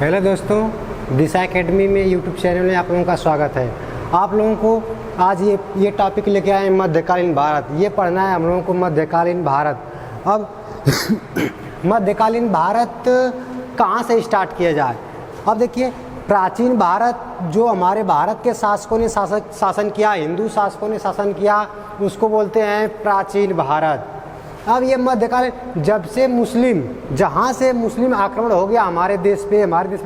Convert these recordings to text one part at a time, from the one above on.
Hello दोस्तों, दिशा academy में YouTube channel में आप लोगों का स्वागत है। आप लोगों को आज ये टॉपिक लेके आए हैं मध्यकालीन भारत। ये पढ़ना है हम लोगों को मध्यकालीन भारत। अब मध्यकालीन भारत कहाँ से स्टार्ट किया जाए। अब देखिए, प्राचीन भारत जो हमारे भारत के शासकों ने शासन किया, हिंदू शासकों ने शासन किया, उसको बोलते हैं प्राचीन भारत। अब ये मध्यकालीन जब से जहाँ से मुस्लिम आक्रमण हो गया हमारे देश पे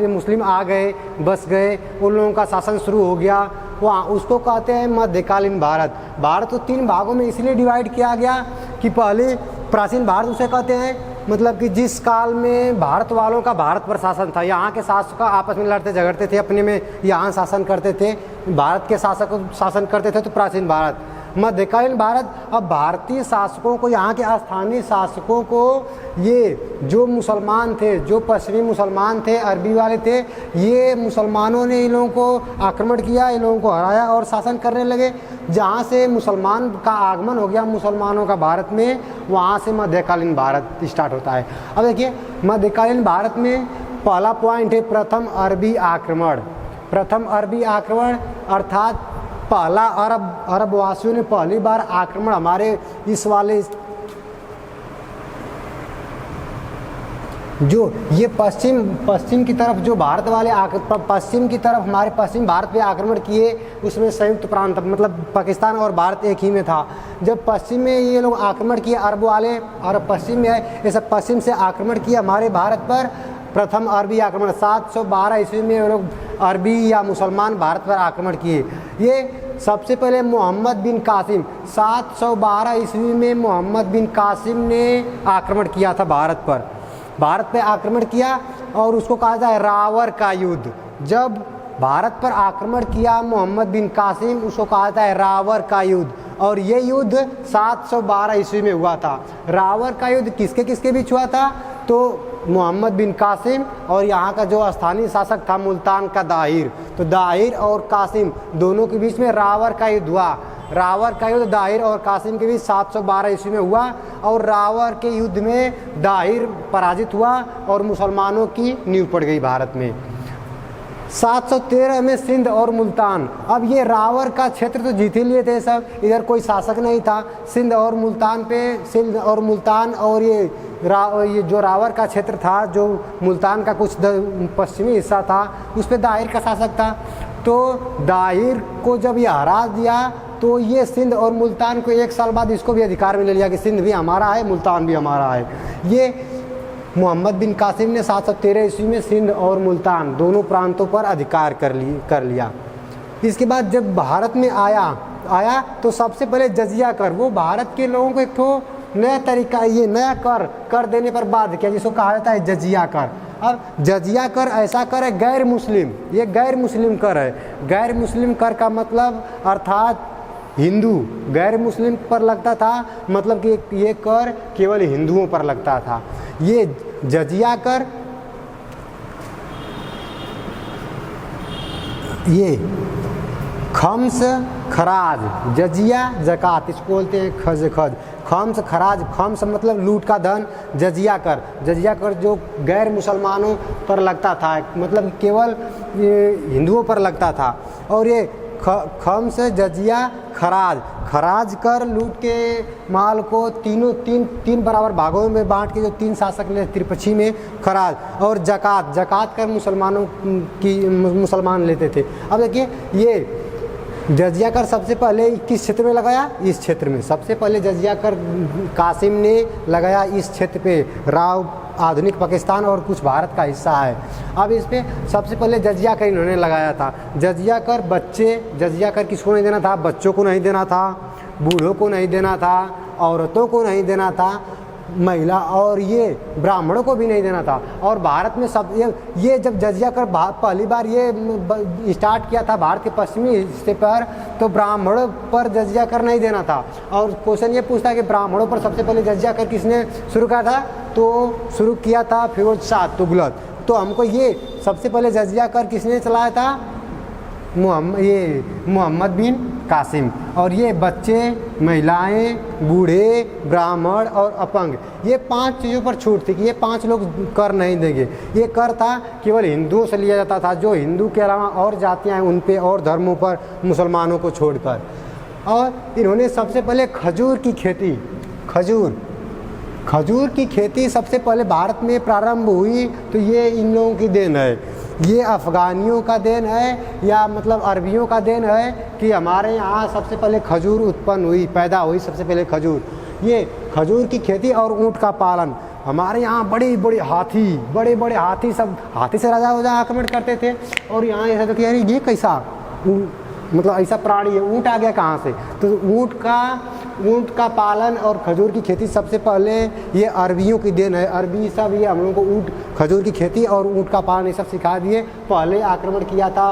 मुस्लिम आ गए, बस गए, उन लोगों का शासन शुरू हो गया, वहाँ उसको कहते हैं मध्यकालीन भारत। भारत को 3 भागों में इसलिए डिवाइड किया गया कि पहले प्राचीन भारत उसे कहते हैं, मतलब कि जिस काल में भारत वालों का भारत पर शासन था, यहाँ के शासक आपस में लड़ते झगड़ते थे, अपने में यहाँ शासन करते थे, भारत के शासक शासन करते थे, तो प्राचीन भारत। मध्यकालीन भारत, अब भारतीय शासकों को, यहाँ के स्थानीय शासकों को, ये जो मुसलमान थे, जो पश्चिमी मुसलमान थे, अरबी वाले थे, ये मुसलमानों ने इन लोगों को आक्रमण किया, इन लोगों को हराया और शासन करने लगे। जहाँ से मुसलमान का आगमन हो गया मुसलमानों का भारत में, वहाँ से मध्यकालीन भारत स्टार्ट होता है। अब देखिए, मध्यकालीन भारत में पहला पॉइंट है प्रथम अरबी आक्रमण। प्रथम अरबी आक्रमण अर्थात पहला अरब वासियों ने पहली बार आक्रमण हमारे इस वाले जो ये पश्चिम की तरफ जो भारत वाले पश्चिम की तरफ हमारे पश्चिम भारत पे आक्रमण किए, उसमें संयुक्त प्रांत मतलब पाकिस्तान और भारत एक ही में था। जब पश्चिम में ये लोग आक्रमण किए अरब वाले, और पश्चिम में है, ये सब पश्चिम से आक्रमण किया हमारे भारत पर। प्रथम अरबी आक्रमण 712 ईस्वी में ये लोग अरबी या मुसलमान भारत पर आक्रमण किए। ये सबसे पहले मोहम्मद बिन कासिम 712 ईस्वी में मोहम्मद बिन कासिम ने आक्रमण किया था भारत पे आक्रमण किया, और उसको कहा जाता है रावर का युद्ध। जब भारत पर आक्रमण किया मोहम्मद बिन कासिम, उसको कहा जाता है रावर का युद्ध, और ये युद्ध 712 ईस्वी में हुआ था। रावर का युद्ध किसके किसके बीच हुआ था, तो मोहम्मद बिन कासिम और यहाँ का जो स्थानीय शासक था मुल्तान का दाहिर, तो दाहिर और कासिम दोनों के बीच में रावर का युद्ध हुआ। रावर का युद्ध दाहिर और कासिम के बीच 712 ईस्वी में हुआ, और रावर के युद्ध में दाहिर पराजित हुआ और मुसलमानों की नींव पड़ गई भारत में। 713 में सिंध और मुल्तान। अब ये रावर का क्षेत्र तो जीत ही लिए थे सब, इधर कोई शासक नहीं था। सिंध और मुल्तान और ये जो रावर का क्षेत्र था, जो मुल्तान का कुछ पश्चिमी हिस्सा था, उस पर दाहिर का शासक था। तो दाहिर को जब ये हरा दिया, तो ये सिंध और मुल्तान को 1 साल बाद इसको भी अधिकार में ले लिया कि सिंध भी हमारा है, मुल्तान भी हमारा है। ये मोहम्मद बिन कासिम ने 713 ईस्वी में सिंध और मुल्तान दोनों प्रांतों पर अधिकार कर लिया। इसके बाद जब भारत में आया तो सबसे पहले जजिया कर, वो भारत के लोगों को एक तो नया तरीका, ये नया कर देने पर बाध्य किया, जिसको कहा जाता है जजिया कर। अब जजिया कर ऐसा कर है गैर मुस्लिम, ये गैर मुस्लिम कर है। गैर मुस्लिम कर का मतलब अर्थात हिंदू गैर मुस्लिम पर लगता था, मतलब कि ये कर केवल हिंदुओं पर लगता था। ये जजिया कर, ये खम्स खराज, जजिया जकात, इसको बोलते हैं खज। खम्स खराज, खम्स मतलब लूट का धन, जजिया कर जो गैर मुसलमानों पर लगता था, मतलब केवल हिंदुओं पर लगता था। और ये खम्स जजिया खराज कर लूट के माल को तीन बराबर भागों में बांट के जो 3 शासक ने त्रिपक्षी में खराज, और जकात कर मुसलमान लेते थे। अब देखिए, ये जजिया कर सबसे पहले किस क्षेत्र में लगाया, इस क्षेत्र में। सबसे पहले जजिया कर कासिम ने लगाया इस क्षेत्र पे, राव आधुनिक पाकिस्तान और कुछ भारत का हिस्सा है। अब इस पे सबसे पहले जजिया कर इन्होंने लगाया था। जजिया कर किसको नहीं देना था, बच्चों को नहीं देना था, बूढ़ों को नहीं देना था, औरतों को नहीं देना था, महिला और ये ब्राह्मणों को भी नहीं देना था। और भारत में सब ये जब जजिया कर पहली बार ये स्टार्ट किया था भारत के पश्चिमी हिस्से पर, तो ब्राह्मणों पर जजिया कर नहीं देना था। और क्वेश्चन ये पूछता है कि ब्राह्मणों पर सबसे पहले जजिया कर किसने शुरू किया था, तो शुरू किया था फिरोज शाह तुगलक। तो हमको ये सबसे पहले जजिया कर किसने चलाया था, मोहम्मद बिन कासिम। और ये बच्चे, महिलाएं, बूढ़े, ब्राह्मण और अपंग, ये 5 चीज़ों पर छूट थी कि ये 5 लोग कर नहीं देंगे। ये कर था केवल हिंदुओं से लिया जाता था, जो हिंदू के अलावा और जातियाँ हैं उन पे और धर्मों पर मुसलमानों को छोड़कर। और इन्होंने सबसे पहले खजूर की खेती, खजूर की खेती सबसे पहले भारत में प्रारंभ हुई, तो ये इन लोगों की देन है। ये अफ़गानियों का देन है या मतलब अरबियों का देन है कि हमारे यहाँ सबसे पहले खजूर उत्पन्न हुई, पैदा हुई सबसे पहले खजूर। ये खजूर की खेती और ऊँट का पालन। हमारे यहाँ बड़े बड़े हाथी, सब हाथी से राजा आक्रमण करते थे। और यहाँ ऐसा तो कि यार ये कैसा मतलब ऐसा प्राणी है, ऊँट आ गया कहाँ से? तो ऊँट का पालन और खजूर की खेती सबसे पहले ये अरबियों की देन है। अरबी सब ये हम लोगों को खजूर की खेती और ऊँट का पालन ये सब सिखा दिए। पहले आक्रमण किया था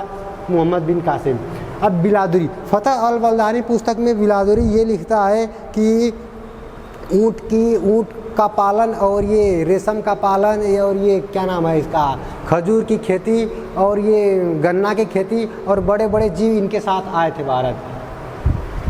मोहम्मद बिन कासिम। अब बिलादुरी, फतह अल बलदानी पुस्तक में बिलादुरी ये लिखता है कि ऊँट का पालन और ये रेशम का पालन और ये क्या नाम है इसका, खजूर की खेती और ये गन्ना की खेती और बड़े बड़े जीव इनके साथ आए थे भारत।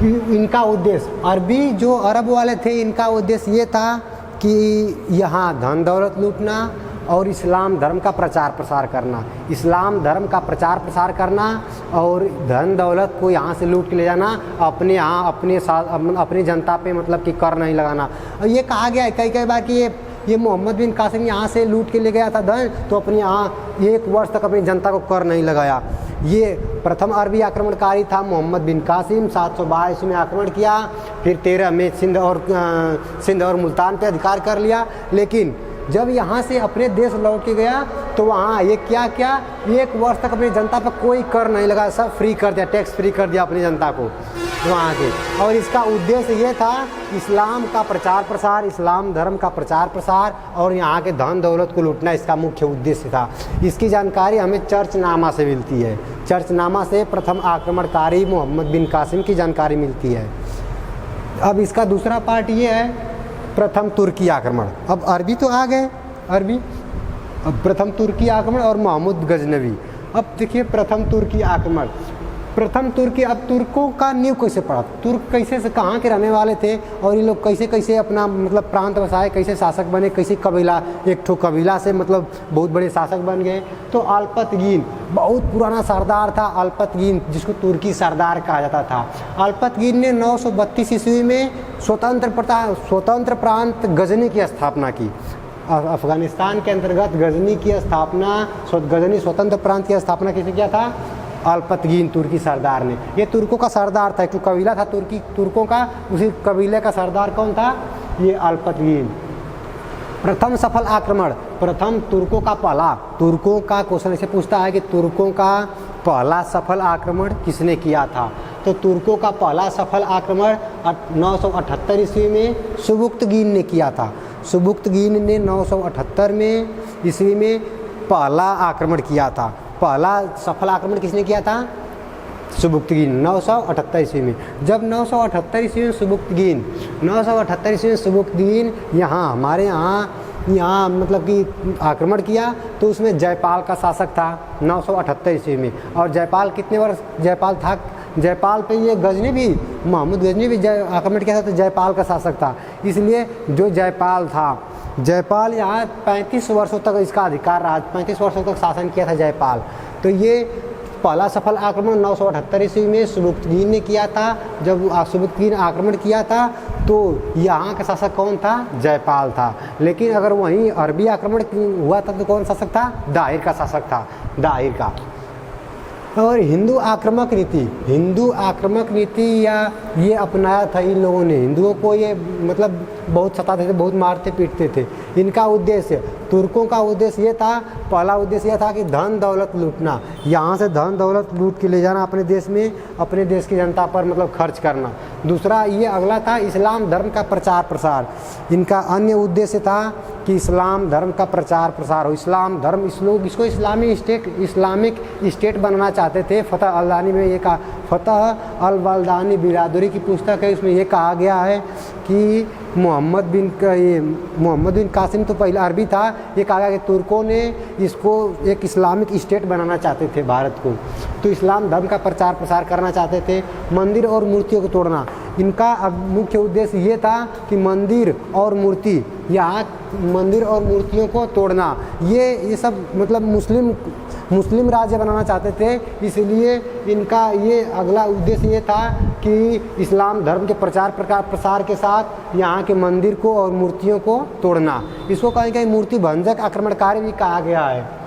इनका उद्देश्य, अरबी जो अरब वाले थे, इनका उद्देश्य ये था कि यहाँ धन दौलत लूटना और इस्लाम धर्म का प्रचार प्रसार करना, इस्लाम धर्म का प्रचार प्रसार करना और धन दौलत को यहाँ से लूट के ले जाना, अपने यहाँ अपनी जनता पे मतलब कि कर नहीं लगाना। और ये कहा गया है कई बार कि ये मोहम्मद बिन कासिम यहाँ से लूट के ले गया था धन, तो अपने यहाँ 1 वर्ष तक अपनी जनता को कर नहीं लगाया। ये प्रथम अरबी आक्रमणकारी था मोहम्मद बिन कासिम। 722 में आक्रमण किया, फिर 13 में सिंध और मुल्तान पे अधिकार कर लिया। लेकिन जब यहाँ से अपने देश लौट के गया तो वहाँ ये क्या 1 वर्ष तक अपनी जनता पर कोई कर नहीं लगा, सब फ्री कर दिया, टैक्स फ्री कर दिया अपनी जनता को वहाँ के। और इसका उद्देश्य ये था इस्लाम का प्रचार प्रसार, इस्लाम धर्म का प्रचार प्रसार और यहाँ के धन दौलत को लूटना इसका मुख्य उद्देश्य था। इसकी जानकारी हमें चर्चनामा से मिलती है। चर्चनामा से प्रथम आक्रमणकारी मोहम्मद बिन कासिम की जानकारी मिलती है। अब इसका दूसरा पार्ट ये है प्रथम तुर्की आक्रमण। अब अरबी तो आ गए, अब प्रथम तुर्की आक्रमण और महमूद गजनवी। अब देखिए प्रथम तुर्की आक्रमण, अब तुर्कों का नींव कैसे पड़ा, तुर्क कैसे से कहाँ के रहने वाले थे और ये लोग कैसे अपना मतलब प्रांत बसाए, कैसे शासक बने, कैसे कबीला, एक ठो कबीला से मतलब बहुत बड़े शासक बन गए। तो अल्पतगीन बहुत पुराना सरदार था, अल्पतगीन जिसको तुर्की सरदार कहा जाता था। अल्पतगीन ने 932 ईस्वी में स्वतंत्र प्रांत गजनी की स्थापना की। अफगानिस्तान के अंतर्गत गजनी स्वतंत्र प्रांत की स्थापना किसने किया था? अल्पतगीन तुर्की सरदार ने। ये तुर्कों का सरदार था, एक कबीला था तुर्कों का, उसी कबीले का सरदार कौन था? ये अल्पतगीन। प्रथम सफल आक्रमण, प्रथम तुर्कों का क्वेश्चन ऐसे पूछता है कि तुर्कों का पहला सफल आक्रमण किसने किया था? तो तुर्कों का पहला सफल आक्रमण 978 ईस्वी में सुबुक्तगीन ने किया था। सुबुक्तगीन ने 978 ईस्वी में पहला आक्रमण किया था। पहला सफल आक्रमण किसने किया था? सुबुक्तगीन 978 ईस्वी में। जब 978 ईस्वी में सुबुक्तगीन यहाँ हमारे यहाँ मतलब कि आक्रमण किया तो उसमें जयपाल का शासक था 978 ईस्वी में। और जयपाल कितने वर्ष जयपाल था? जयपाल पे ये गजनी भी, महमूद गजनी भी आक्रमण किया था तो जयपाल का शासक था। इसलिए जो जयपाल यहाँ 35 वर्षों तक इसका अधिकार रहा, 35 वर्षों तक शासन किया था जयपाल। तो ये पहला सफल आक्रमण 978 ईस्वी में सुबुक्तगीन ने किया था। जब सुबुक्तगीन आक्रमण किया था तो यहाँ का शासक कौन था? जयपाल था। लेकिन अगर वहीं अरबी आक्रमण हुआ था तो कौन शासक था? दाहिर का शासक था, दाहिर का। और हिंदू आक्रामक नीति या ये अपनाया था इन लोगों ने। हिंदुओं को ये मतलब बहुत सताते थे, बहुत मारते पीटते थे। इनका उद्देश्य, तुर्कों का उद्देश्य ये था, पहला उद्देश्य यह था कि धन दौलत लूटना, यहाँ से धन दौलत लूट के ले जाना अपने देश में, अपने देश की जनता पर मतलब खर्च करना। दूसरा ये अगला था इस्लाम धर्म का प्रचार प्रसार। इनका अन्य उद्देश्य था कि इस्लाम धर्म का प्रचार प्रसार हो। इस्लाम धर्म इसको इस्लामिक स्टेट बनाना चाहते थे। फतह अल बलदानी बिरादरी की पुस्तक है, इसमें ये कहा गया है कि मोहम्मद बिन कासिम तो पहले अरबी था, ये कहा गया कि तुर्कों ने इसको एक इस्लामिक स्टेट बनाना चाहते थे भारत को, तो इस्लाम धर्म का प्रचार प्रसार करना चाहते थे, मंदिर और मूर्तियों को तोड़ना। इनका अब मुख्य उद्देश्य ये था कि मंदिर और मूर्तियों को तोड़ना, ये सब मतलब मुस्लिम राज्य बनाना चाहते थे। इसलिए इनका ये अगला उद्देश्य ये था कि इस्लाम धर्म के प्रचार प्रसार के साथ यहाँ के मंदिर को और मूर्तियों को तोड़ना। इसको कहीं कहीं मूर्ति भंजक आक्रमणकारी भी कहा गया है।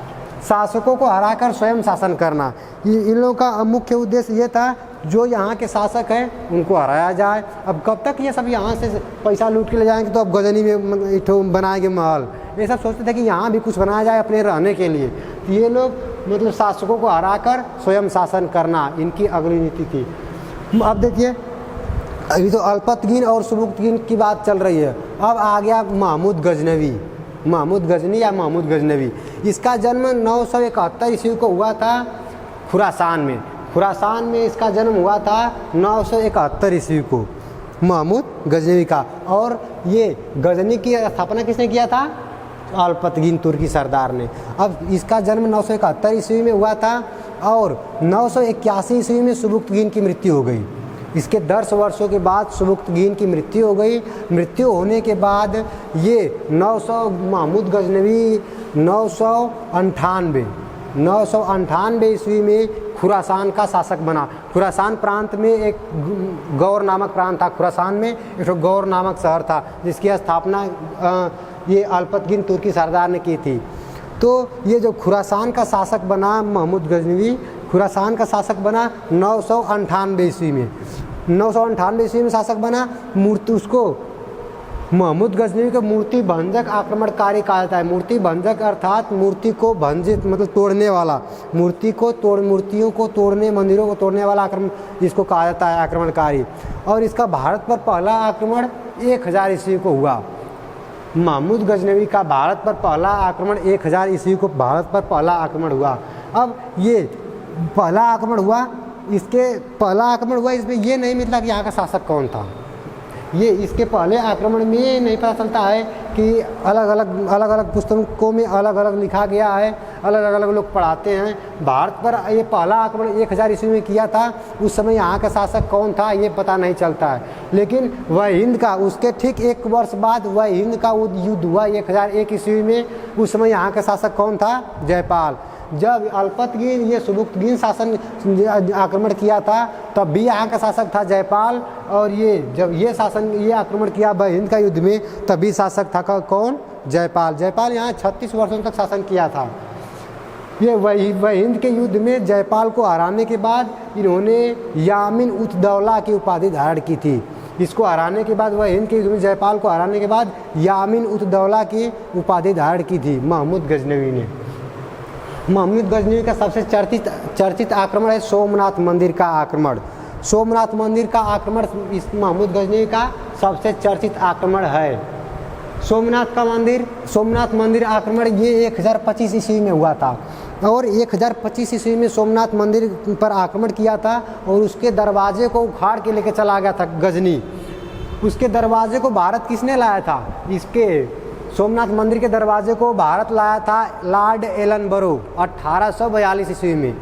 शासकों को हराकर स्वयं शासन करना, इन लोगों का मुख्य उद्देश्य ये था जो यहाँ के शासक हैं उनको हराया जाए। अब कब तक ये सब यहाँ से पैसा लूट के ले जाएंगे, तो अब गजनी में इठो बनाएंगे महल, ये सब सोचते थे कि यहाँ भी कुछ बनाया जाए अपने रहने के लिए। तो ये लोग मतलब शासकों को हराकर स्वयं शासन करना इनकी अगली नीति थी। अब देखिए अभी तो अल्पतगीन और सुबुक्तगीन की बात चल रही है। अब आ गया महमूद गजनी या महमूद गजनवी। इसका जन्म 971 ईस्वी को हुआ था खुरासान में इसका जन्म हुआ था 971 ईस्वी को महमूद गजनवी का। और ये गजनी की स्थापना किसने किया था? अल्पतगीन तुर्की सरदार ने। अब इसका जन्म 971 ईस्वी में हुआ था और 981 ईस्वी में सुबुक्तगीन की मृत्यु हो गई। इसके 10 वर्षों के बाद सुबुक्तगीन की मृत्यु हो गई। मृत्यु होने के बाद ये महमूद गजनवी 998 ईस्वी में खुरासान का शासक बना। खुरासान प्रांत में एक गौर नामक प्रांत था। खुरासान में एक गौर नामक शहर था जिसकी स्थापना ये अल्पतगीन तुर्की सरदार ने की थी। तो ये जो खुरासान का शासक बना महमूद गजनवी, खुरासान का शासक बना 998 ईस्वी में। 998 ईस्वी में शासक बना। मूर्ति उसको महमूद गजनवी को मूर्ति भंजक आक्रमणकारी कहा जाता है। मूर्ति भंजक अर्थात मूर्ति को भंजित मतलब तोड़ने वाला, मूर्तियों को तोड़ने, मंदिरों को तोड़ने वाला इसको कहा जाता है आक्रमणकारी। और इसका भारत पर पहला आक्रमण 1000 ईस्वी को हुआ। महमूद गजनवी का भारत पर पहला आक्रमण 1000 ईस्वी को भारत पर पहला आक्रमण हुआ। अब ये पहला आक्रमण हुआ, इसमें ये नहीं मिलता कि यहाँ का शासक कौन था। ये इसके पहले आक्रमण में नहीं पता चलता है कि अलग अलग पुस्तकों में अलग अलग लिखा गया है, अलग अलग लोग पढ़ाते हैं। भारत पर ये पहला आक्रमण 1000 ईस्वी में किया था। उस समय यहाँ का शासक कौन था ये पता नहीं चलता है। लेकिन वह हिंद का उसके ठीक 1 वर्ष बाद वह हिंद का युद्ध हुआ 1001 ईस्वी में। उस समय यहाँ का शासक कौन था? जयपाल। जब अल्पतगीन ये सुबुक्तगीन शासन आक्रमण किया था तब भी यहाँ का शासक था जयपाल। और ये जब ये आक्रमण किया हिंद का युद्ध में तब भी शासक था कौन? जयपाल। जयपाल यहाँ 36 वर्षों तक शासन किया था। ये वह हिंद के युद्ध में जयपाल को हराने के बाद इन्होंने यामिन उत दौला की उपाधि धारण की थी। इसको हराने के बाद वह हिंद के युद्ध में जयपाल को हराने के बाद यामिन उत दौला की उपाधि धारण की थी महमूद गजनवी ने। महमूद गजनवी का सबसे चर्चित आक्रमण है सोमनाथ मंदिर का आक्रमण। सोमनाथ मंदिर का आक्रमण इस महमूद गजनवी का सबसे चर्चित आक्रमण है। सोमनाथ मंदिर आक्रमण ये 1025 ईस्वी में हुआ था। और 1025 ईस्वी में सोमनाथ मंदिर पर आक्रमण किया था और उसके दरवाजे को उखाड़ के लेके चला गया था गजनी। उसके दरवाजे को भारत किसने लाया था? इसके सोमनाथ मंदिर के दरवाजे को भारत लाया था लॉर्ड एलनबरो 1842 ईस्वी में।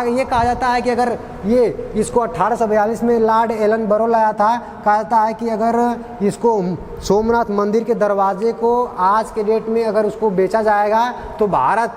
ये कहा जाता है कि अगर ये इसको 1842 में लॉर्ड एलनबरो लाया था। कहा जाता है कि अगर इसको सोमनाथ मंदिर के दरवाजे को आज के डेट में अगर उसको बेचा जाएगा तो भारत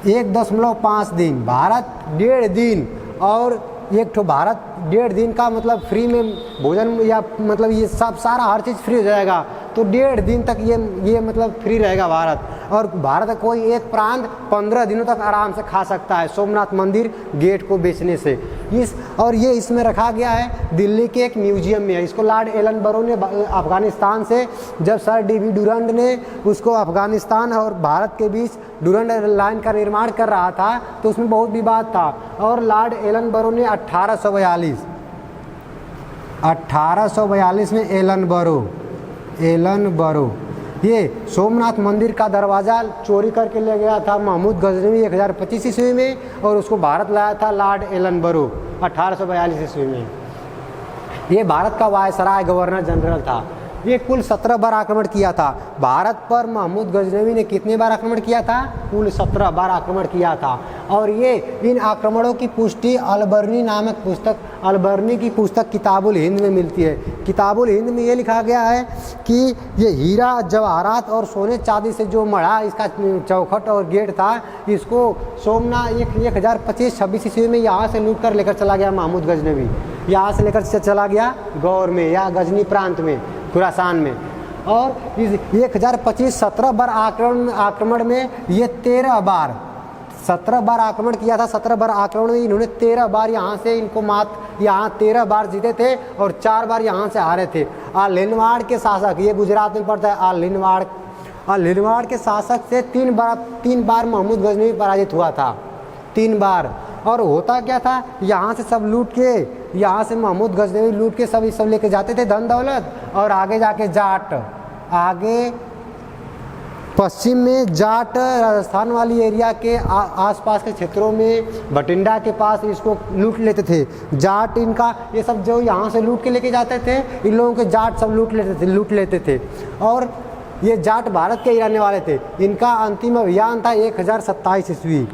1.5 दिन, भारत 1.5 दिन और भारत 1.5 दिन का मतलब फ्री में भोजन या मतलब ये सब सारा हर चीज़ फ्री हो जाएगा। तो 1.5 दिन तक ये मतलब फ्री रहेगा भारत। और भारत का कोई एक प्रांत 15 दिनों तक आराम से खा सकता है सोमनाथ मंदिर गेट को बेचने से। ये इसमें रखा गया है दिल्ली के एक म्यूजियम में है। इसको लॉर्ड एलनबरो ने अफगानिस्तान से, जब सर D.V. डुरंड ने उसको अफगानिस्तान और भारत के बीच डुरंड लाइन का निर्माण कर रहा था तो उसमें बहुत विवाद था। और लॉर्ड एलनबरो ने 1842 में एलनबरो ये सोमनाथ मंदिर का दरवाज़ा चोरी करके ले गया था महमूद गजनवी 1025 ईस्वी में। और उसको भारत लाया था लॉर्ड एलनबरो 1842 ईस्वी में। ये भारत का वायसराय गवर्नर जनरल था। ये कुल 17 बार आक्रमण किया था। भारत पर महमूद गजनवी ने कितने बार आक्रमण किया था? कुल 17 बार आक्रमण किया था। और ये इन आक्रमणों की पुष्टि अलबर्नी नामक पुस्तक, अलबर्नी की पुस्तक किताबुल हिंद में मिलती है। किताबुल हिंद में ये लिखा गया है कि ये हीरा जवाहरात और सोने चांदी से जो मढ़ा इसका चौखट और गेट था, इसको सोमना 1025-26 ईस्वी में यहाँ से लूट कर लेकर चला गया महमूद गजनवी। यहाँ से लेकर चला गया गौर में या गजनी प्रांत में, खुरासान में। और इस 1025 17 बार आक्रमण में ये 17 बार आक्रमण किया था। 17 बार आक्रमण में इन्होंने 13 बार यहाँ से इनको यहाँ 13 बार जीते थे और 4 बार यहाँ से हारे थे। आलिनवाड़ के शासक, ये गुजरात में पड़ता है, आलिनवाड़ के शासक से 3 बार महमूद गजनवी पराजित हुआ था, 3 बार। और होता क्या था, यहाँ से सब लूट के, यहाँ से महमूद गजनवी लूट के सब लेके जाते थे धन दौलत, और आगे जाके जाट, आगे पश्चिम में जाट राजस्थान वाली एरिया के आसपास के क्षेत्रों में भटिंडा के पास इसको लूट लेते थे। जाट इनका ये सब जो यहाँ से लूट के लेके जाते थे, इन लोगों के जाट सब लूट लेते थे। और ये जाट भारत के ही रहने वाले थे। इनका अंतिम अभियान था 1027 ईस्वी।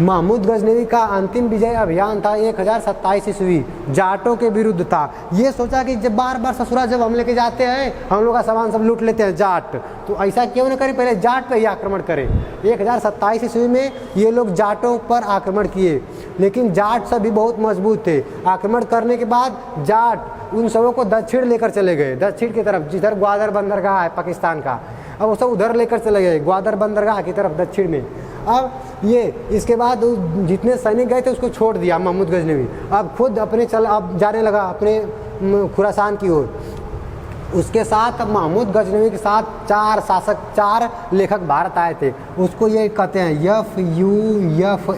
महमूद गजनवी का अंतिम विजय अभियान था 1027 ईस्वी, जाटों के विरुद्ध था। ये सोचा कि जब बार ससुरा जब हम लेके जाते हैं, हम लोग का सामान सब लूट लेते हैं जाट, तो ऐसा क्यों न करें, पहले जाट पे ही आक्रमण करें। 1027 ईस्वी में ये लोग जाटों पर आक्रमण किए, लेकिन जाट सब भी बहुत मजबूत थे। आक्रमण करने के बाद जाट उन सबों को दक्षिण लेकर चले गए, दक्षिण की तरफ, जिधर ग्वादर बंदरगाह है पाकिस्तान का, अब वो सब उधर लेकर चले गए, ग्वादर बंदरगाह की तरफ दक्षिण में। अब ये इसके बाद जितने सैनिक गए थे उसको छोड़ दिया महमूद गजनवी, अब खुद अब जाने लगा अपने खुरासान की ओर। उसके साथ महमूद गजनवी के साथ 4 लेखक भारत आए थे। उसको ये कहते हैं FUFA।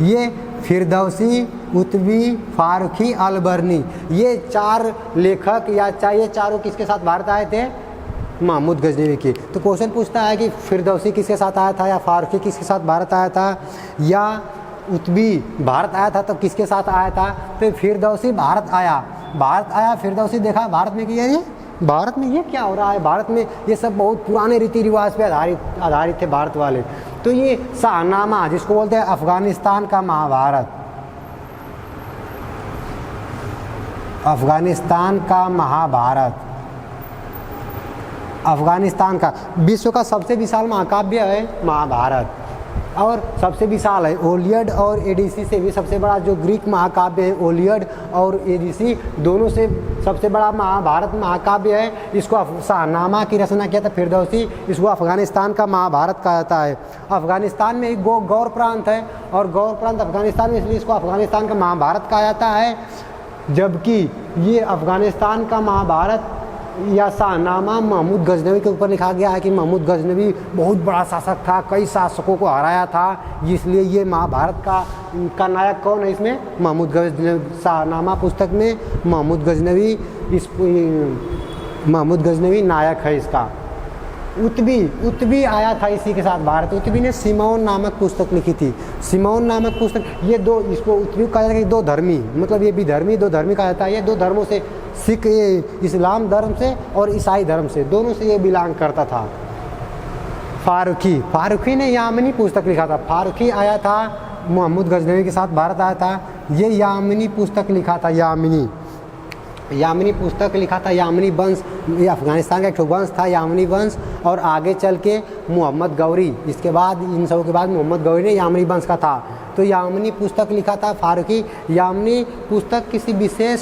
ये फिरदौसी, उतबी, फारूकी, अलबर्नी, ये 4 लेखक या ये चारों किसके साथ भारत आए थे? महमूद गजनवी के। तो क्वेश्चन पूछता है कि फिरदौसी किसके साथ आया था, या फारूकी किसके साथ भारत आया था, या उतबी भारत आया था, तो किसके साथ आया था? तो फिरदौसी भारत आया, फिरदौसी देखा भारत में कि ये भारत में ये क्या हो रहा है, भारत में ये सब बहुत पुराने रीति रिवाज पे आधारित थे भारत वाले। तो ये शाहनामा, जिसको बोलते हैं अफगानिस्तान का महाभारत, अफगानिस्तान का विश्व का सबसे विशाल महाकाव्य है महाभारत, और सबसे विशाल है। ओलियड और एडीसी से भी सबसे बड़ा जो ग्रीक महाकाव्य है, ओलियड और एडीसी दोनों से सबसे बड़ा महाभारत महाकाव्य है। इसको शाहनामा की रचना किया था फिरदौसी, इसको अफगानिस्तान का महाभारत कहा जाता है। अफगानिस्तान में एक गौर प्रांत है, और गौर प्रांत अफगानिस्तान में, इसलिए इसको अफगानिस्तान का महाभारत कहा जाता है। जबकि ये अफगानिस्तान का महाभारत या शाहनामा महमूद गजनवी के ऊपर लिखा गया है कि महमूद गजनवी बहुत बड़ा शासक था, कई शासकों को हराया था, इसलिए ये महाभारत का नायक कौन है इसमें? महमूद गजनवी। शाहनामा पुस्तक में महमूद गजनवी नायक है इसका। उतबी आया था इसी के साथ भारत। उतबी ने सिमोन नामक पुस्तक लिखी थी। सिमोन नामक पुस्तक, ये दो, इसको उतबी कहा जाता है कि दो धर्मी, मतलब ये विधर्मी, दो धर्मी कहा जाता है। ये दो धर्मों से, सिख, ये इस्लाम धर्म से और ईसाई धर्म से, दोनों से ये बिलोंग करता था। फारूकी ने यामिनी पुस्तक लिखा था। फारूकी आया था महमूद गजनवी के साथ भारत आया था। ये यामिनी पुस्तक लिखा था, यामिनी पुस्तक लिखा था। यामिनी वंश, ये अफगानिस्तान का एक वंश था, यामिनी वंश। और आगे चल के मोहम्मद गौरी, इसके बाद, इन सबों के बाद मोहम्मद गौरी ने यामिनी वंश का था। तो यामिनी पुस्तक लिखा था फारूकी। यामिनी पुस्तक किसी विशेष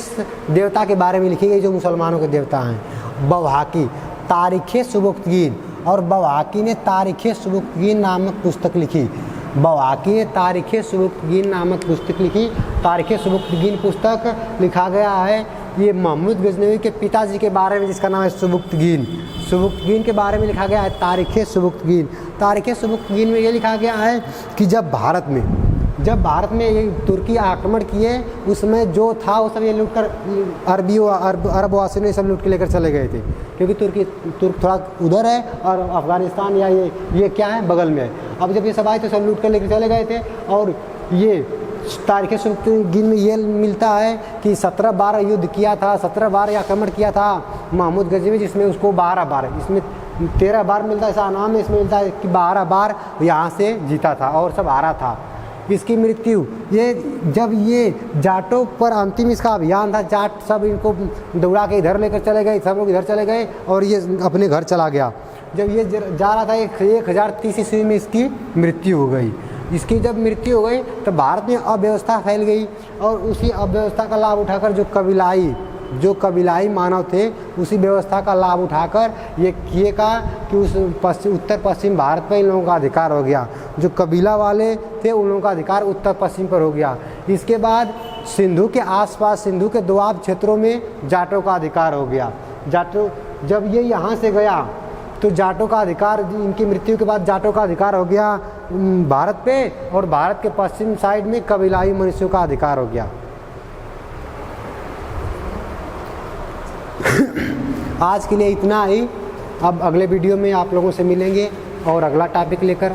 देवता के बारे में लिखी गई जो मुसलमानों के देवता हैं। बवाकी, तारीख़े सुबुक्तगीन, और बवाकी ने तारीख़े सुबुक्तगीन नामक पुस्तक लिखी। बवाकी ने तारीख़े सुबुक्तगीन नामक पुस्तक लिखी। तारीख़े सुबुक्तगीन पुस्तक लिखा गया है ये महमूद गजनवी के पिताजी के बारे में, जिसका नाम है सुबुक्तगीन के बारे में लिखा गया है तारीख़े सुबुक्तगीन में ये लिखा गया है कि जब भारत में ये तुर्की आक्रमण किए, उसमें जो था वो सब ये लूट कर अरबवासियों ने सब लूट के लेकर चले गए थे, क्योंकि तुर्क थोड़ा उधर है और अफगानिस्तान या ये क्या है, बगल में है। अब जब ये सब आए तो सब लूट कर लेकर चले गए थे। और ये तारीख़े सुबुक्तगीन में ये मिलता है कि 17 बार युद्ध किया था, 17 बार आक्रमण किया था महमूद गजनवी, जिसमें उसको 12 बार, इसमें 13 बार मिलता है ऐसा नाम है, इसमें मिलता है कि 12 बार यहाँ से जीता था और सब हारा था। इसकी मृत्यु ये जब ये जाटों पर अंतिम इसका अभियान था, जाट सब इनको दौड़ा के इधर लेकर चले गए, सब लोग इधर चले गए और ये अपने घर चला गया। जब ये जा रहा था 1030 ईस्वी में इसकी मृत्यु हो गई। इसकी जब मृत्यु हो गई तो भारत में अव्यवस्था फैल गई और उसी अव्यवस्था का लाभ उठाकर जो कबीलाई मानव थे उसी व्यवस्था का लाभ उठाकर ये किए का कि उस उत्तर पश्चिम भारत पर इन लोगों का अधिकार हो गया। जो कबीला वाले थे उन लोगों का अधिकार उत्तर पश्चिम पर हो गया। इसके बाद सिंधु के आसपास, सिंधु के दोआब क्षेत्रों में जाटों का अधिकार हो गया। जाटों जब ये यहाँ से गया तो जाटों का अधिकार, इनकी मृत्यु के बाद जाटों का अधिकार हो गया भारत पे, और भारत के पश्चिम साइड में कबीलाई मनुष्यों का अधिकार हो गया। आज के लिए इतना ही। अब अगले वीडियो में आप लोगों से मिलेंगे और अगला टॉपिक लेकर।